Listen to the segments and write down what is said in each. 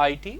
IT,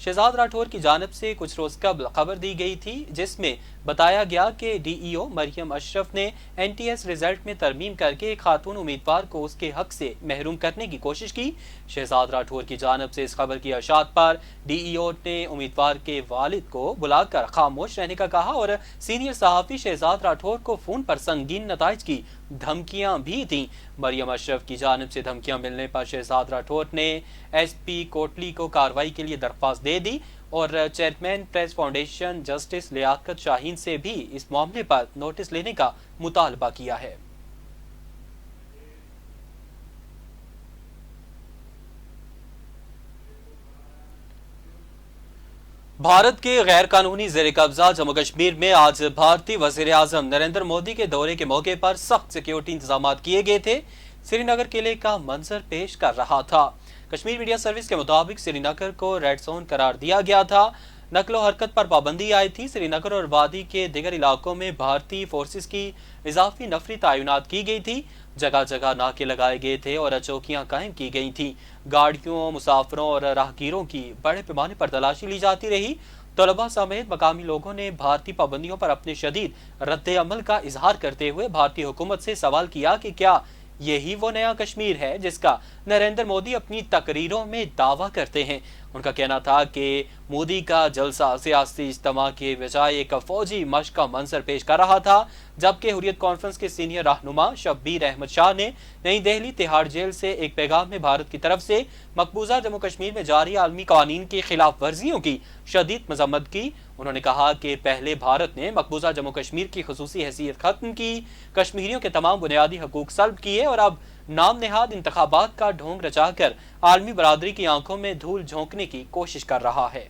Shahzad Rathore کی جانب سے کچھ روز قبل خبر دی گئی تھی جس میں بتایا گیا کہ ڈی ای او مریم اشرف نے این ٹی ایس رزلٹ میں ترمیم کر کے ایک خاتون امیدوار کو اس کے حق سے محروم کرنے کی کوشش کی۔ شہزاد راٹھور کی جانب سے اس خبر کی اشاعت پر ڈی ای او نے امیدوار کے والد کو بلا کر خاموش رہنے کا کہا اور سینئر صحافی شہزاد راٹھور کو فون پر سنگین نتائج کی دھمکیاں بھی دیں۔ مریم اشرف کی جانب سے دھمکیاں ملنے پر شہزاد راٹھور نے ایس پی کوٹلی کو کارروائی کے لیے درخواست دے دی اور چیئرمین پریس فاؤنڈیشن جسٹس لیاقت شاہین سے بھی اس معاملے پر نوٹس لینے کا مطالبہ کیا ہے۔ بھارت کے غیر قانونی زیر قبضہ جموں کشمیر میں آج بھارتی وزیر اعظم نریندر مودی کے دورے کے موقع پر سخت سیکیورٹی انتظامات کیے گئے تھے۔ سری نگر قلعے کا منظر پیش کر رہا تھا۔ کشمیر میڈیا سروس کے مطابق سری نگر کو ریڈ زون قرار دیا گیا تھا۔ نقل و حرکت پر پابندی آئی تھی۔ سری نگر اور وادی کے دیگر علاقوں میں بھارتی فورسز کی اضافی نفری تعینات کی گئی تھی۔ جگہ جگہ ناکے لگائے گئے تھے اور چوکیاں قائم کی گئی تھیں۔ گاڑیوں، مسافروں اور راہگیروں کی بڑے پیمانے پر تلاشی لی جاتی رہی۔ طلباء سمیت مقامی لوگوں نے بھارتی پابندیوں پر اپنے شدید رد عمل کا اظہار کرتے ہوئے بھارتی حکومت سے سوال کیا کہ کیا یہی وہ نیا کشمیر ہے جس کا نریندر مودی اپنی تقریروں میں دعویٰ کرتے ہیں۔ ان کا کہنا تھا کہ مودی کا جلسہ سیاسی اجتماع کے بجائے ایک فوجی مشق کا منظر پیش کر رہا تھا، جبکہ حریت کانفرنس کے سینئر رہنما شبیر احمد شاہ نے نئی دہلی تہاڑ جیل سے ایک پیغام میں بھارت کی طرف سے مقبوضہ جموں کشمیر میں جاری عالمی قوانین کی خلاف ورزیوں کی شدید مذمت کی۔ انہوں نے کہا کہ پہلے بھارت نے مقبوضہ جموں کشمیر کی خصوصی حیثیت ختم کی، کشمیریوں کے تمام بنیادی حقوق سلب کیے اور اب نام نہاد انتخابات کا ڈھونگ رچا کر عالمی برادری کی آنکھوں میں دھول جھونکنے کی کوشش کر رہا ہے۔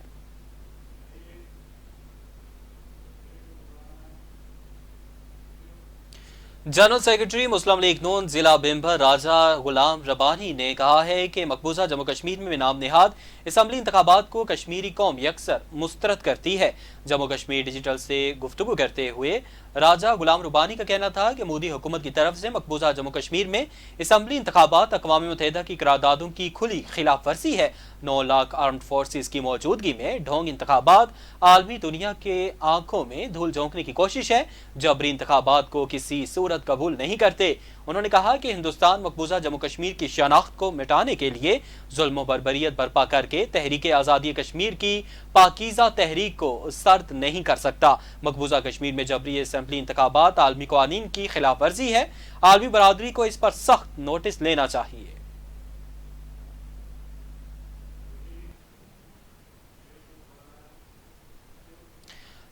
جنرل سیکرٹری مسلم لیگ نون ضلع بمبر راجہ غلام ربانی نے کہا ہے کہ مقبوضہ جموں کشمیر میں نام نہاد اسمبلی انتخابات کو کشمیری قوم یکسر مسترد کرتی ہے۔ جموں کشمیر ڈیجیٹل سے گفتگو کرتے ہوئے راجہ غلام ربانی کا کہنا تھا کہ مودی حکومت کی طرف سے مقبوضہ جموں کشمیر میں اسمبلی انتخابات اقوام متحدہ کی قراردادوں کی کھلی خلاف ورزی ہے۔ 9 لاکھ آرمڈ فورسز کی موجودگی میں ڈھونگ انتخابات عالمی دنیا کے آنکھوں میں دھول جھونکنے کی کوشش ہے۔ جبری انتخابات کو کسی صورت قبول نہیں کرتے۔ انہوں نے کہا کہ ہندوستان مقبوضہ جموں کشمیر کی شناخت کو مٹانے کے لیے ظلم و بربریت برپا کر کے تحریک آزادی کشمیر کی پاکیزہ تحریک کو سرد نہیں کر سکتا۔ مقبوضہ کشمیر میں جبری اسمبلی انتخابات عالمی قوانین کی خلاف ورزی ہے۔ عالمی برادری کو اس پر سخت نوٹس لینا چاہیے۔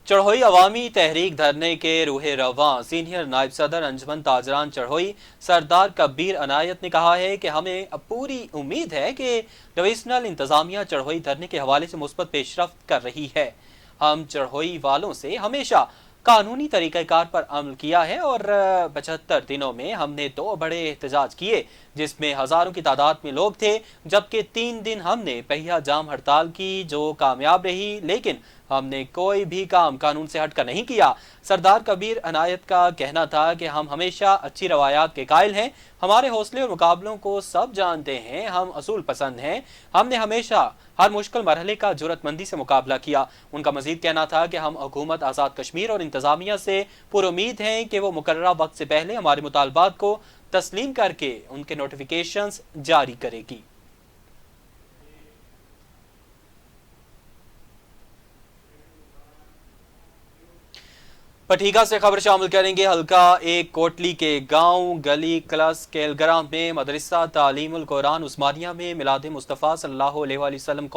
چڑھوئی عوامی تحریک دھرنے کے روح رواں سینئر نائب صدر انجمن تاجران چڑھوئی سردار کبیر عنایت نے کہا ہے کہ ہمیں پوری امید ہے کہ ڈویژنل انتظامیہ چڑھوئی دھرنے کے حوالے سے مثبت پیش رفت کر رہی ہے۔ ہم چڑھوئی والوں سے ہمیشہ قانونی طریقہ کار پر عمل کیا ہے اور 75 دنوں میں ہم نے 2 بڑے احتجاج کیے جس میں ہزاروں کی تعداد میں لوگ تھے، جبکہ 3 دن ہم نے پہیہ جام ہڑتال کی جو کامیاب رہی، لیکن ہم نے کوئی بھی کام قانون سے ہٹ کر نہیں کیا۔ سردار کبیر عنایت کا کہنا تھا کہ ہم ہمیشہ اچھی روایات کے قائل ہیں، ہمارے حوصلے اور مقابلوں کو سب جانتے ہیں، ہم اصول پسند ہیں، ہم نے ہمیشہ ہر مشکل مرحلے کا جرأت مندی سے مقابلہ کیا۔ ان کا مزید کہنا تھا کہ ہم حکومت آزاد کشمیر اور انتظامیہ سے پر امید ہیں کہ وہ مقررہ وقت سے پہلے ہمارے مطالبات کو تسلیم کر کے ان کے نوٹیفیکیشنز جاری کرے گی۔ پٹھیکا سے خبر شامل کریں گے۔ حلقہ 1 کوٹلی کے گاؤں گلی کلس کیلگرام میں مدرسہ تعلیم القرآن عثمانیہ میں میلاد مصطفیٰ صلی اللہ علیہ وآلہ وسلم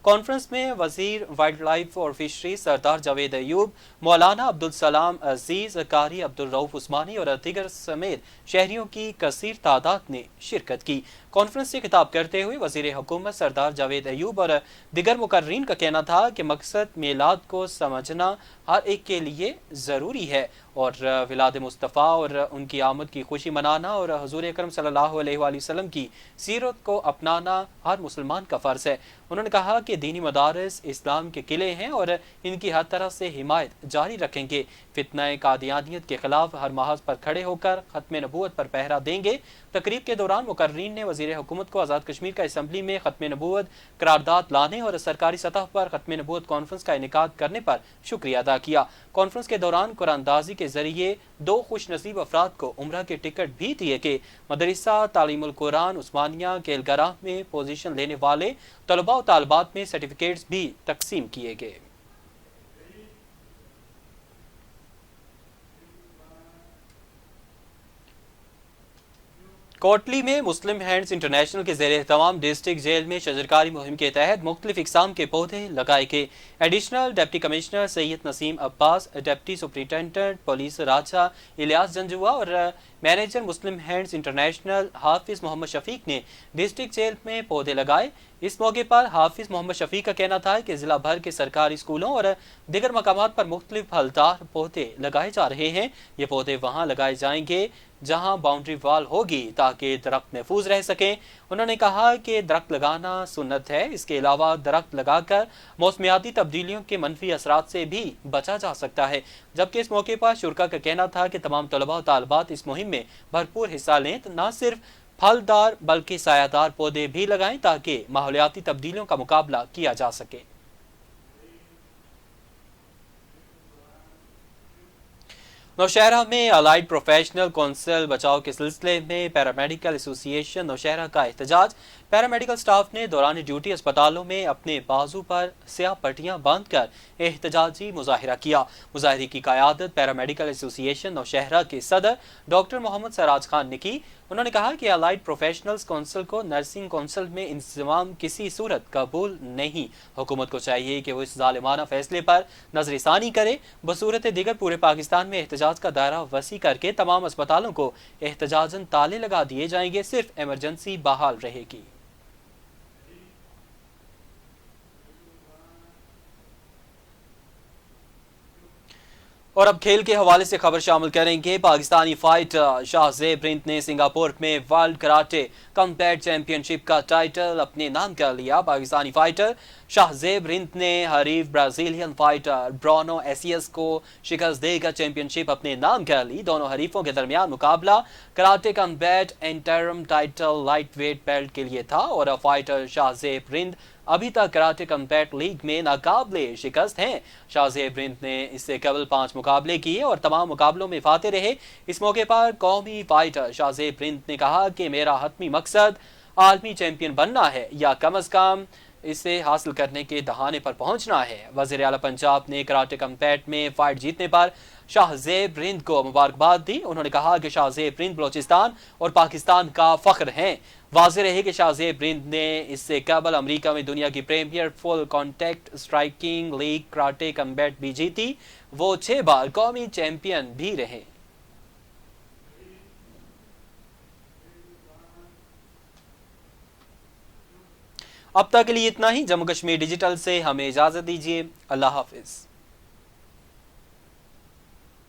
کانفرنس میں وزیر وائلڈ لائف اور فشری سردار جاوید ایوب، مولانا عبدالسلام عزیز، قاری عبدالرؤف عثمانی اور دیگر سمیت شہریوں کی کثیر تعداد نے شرکت کی۔ کانفرنس سے خطاب کرتے ہوئے وزیر حکومت سردار جاوید ایوب اور دیگر مقررین کا کہنا تھا کہ مقصد میلاد کو سمجھنا ہر ایک کے لیے ضروری ہے اور ولاد مصطفیٰ اور ان کی آمد کی خوشی منانا اور حضور اکرم صلی اللہ علیہ وآلہ وسلم کی سیرت کو اپنانا ہر مسلمان کا فرض ہے۔ انہوں نے کہا کہ کہ دینی مدارس اسلام کے قلعے ہیں اور ان کی ہر طرح سے حمایت جاری رکھیں گے۔ فتنہ قادیانیت کے خلاف ہر محاذ پر کھڑے ہو کر ختم نبوت پر پہرا دیں گے۔ تقریب کے دوران مقررین نے وزیر حکومت کو آزاد کشمیر کا اسمبلی میں ختم نبوت قرارداد لانے اور سرکاری سطح پر ختم نبوت کانفرنس کا انعقاد کرنے پر شکریہ ادا کیا۔ کانفرنس کے دوران قرآن اندازی کے ذریعے 2 خوش نصیب افراد کو عمرہ کے ٹکٹ بھی دیے گئے۔ مدرسہ تعلیم القرآن عثمانیہ کیلگرہ میں پوزیشن لینے والے طلباء و طالبات میں سرٹیفکیٹس بھی تقسیم کیے گئے۔ کوٹلی میں مسلم ہینڈز انٹرنیشنل کے زیر اہتمام ڈسٹرکٹ جیل میں شجرکاری مہم کے تحت مختلف اقسام کے پودے لگائے گئے۔ ایڈیشنل ڈپٹی کمشنر سید نسیم عباس، ڈپٹی سپرنٹینڈنٹ پولیس راجہ الیاس جنجوا اور مینیجر مسلم ہینڈز انٹرنیشنل حافظ محمد شفیق نے ڈسٹرکٹ جیل میں پودے لگائے۔ اس موقع پر حافظ محمد شفیق کا کہنا تھا کہ ضلع بھر کے سرکاری اسکولوں اور دیگر مقامات پر مختلف پھلدار پودے لگائے جا رہے ہیں۔ یہ پودے وہاں لگائے جائیں گے جہاں باؤنڈری وال ہوگی تاکہ درخت محفوظ رہ سکیں۔ انہوں نے کہا کہ درخت لگانا سنت ہے، اس کے علاوہ درخت لگا کر موسمیاتی تبدیلیوں کے منفی اثرات سے بھی بچا جا سکتا ہے۔ جبکہ اس موقع پر شرکاء کا کہنا تھا کہ تمام طلباء و طالبات اس مہم میں بھرپور حصہ لیں، نہ صرف پھلدار بلکہ سایہ دار پودے بھی لگائیں تاکہ ماحولیاتی تبدیلیوں کا مقابلہ کیا جا سکے۔ نوشہرہ میں الائیڈ پروفیشنل کونسل بچاؤ کے سلسلے میں پیرامیڈیکل ایسوسی ایشن نوشہرہ کا احتجاج۔ پیرامیڈیکل سٹاف نے دوران ڈیوٹی اسپتالوں میں اپنے بازو پر سیاہ پٹیاں باندھ کر احتجاجی مظاہرہ کیا۔ مظاہرے کی قیادت پیرامیڈیکل ایسوسی ایشن نوشہرہ کے صدر ڈاکٹر محمد سراج خان نے کی۔ انہوں نے کہا کہ الائیڈ پروفیشنلز کونسل کو نرسنگ کونسل میں انضمام کسی صورت قبول نہیں۔ حکومت کو چاہیے کہ وہ اس ظالمانہ فیصلے پر نظر ثانی کرے۔ بصورت دیگر پورے پاکستان میں احتجاج کا دائرہ وسیع کر کے تمام اسپتالوں کو احتجاجاً تالے لگا دیے جائیں گے، صرف ایمرجنسی بحال رہے گی۔ اور اب کھیل کے حوالے سے خبر شامل کریں گے۔ پاکستانی فائٹر شاہ زیب ہند نے سنگاپور میں ورلڈ کراٹے کمبیٹ چیمپئن شپ کا ٹائٹل اپنے نام کر لیا۔ پاکستانی فائٹر شاہ زیب ہند نے حریف برازیلین فائٹر برونو ایسیس کو شکست دے کر چیمپئن شپ اپنے نام کر لی۔ دونوں حریفوں کے درمیان مقابلہ karate combat interim title light weight belt کے لیے تھا اور فائٹر شاہ زیب ہند ابھی تک کراٹے کمبیٹ لیگ میں ناقابل شکست ہیں۔ شاہ زیب ہند نے اس سے قبل 5 مقابلے کیے اور تمام مقابلوں میں فاتح رہے۔ اس موقع پر قومی فائٹر شاہ زیب ہند نے کہا کہ میرا حتمی مقصد عالمی چیمپئن بننا ہے یا کم از کم اسے حاصل کرنے کے دہانے پر پہنچنا ہے۔ وزیر اعلیٰ پنجاب نے کراٹے کمبیٹ میں فائٹ جیتنے پر شاہ زیب ہند کو مبارکباد دی۔ انہوں نے کہا کہ شاہ زیب ہند بلوچستان اور پاکستان کا فخر ہیں۔ واضح رہے کہ شاہ زیب ہند نے اس سے قبل امریکہ میں دنیا کی premier full contact striking league karate combat بھی جیتی۔ وہ 6 بار قومی چیمپئن بھی رہے۔ اب تک کے لیے اتنا ہی۔ جموں کشمیر ڈیجیٹل سے ہمیں اجازت دیجیے۔ اللہ حافظ۔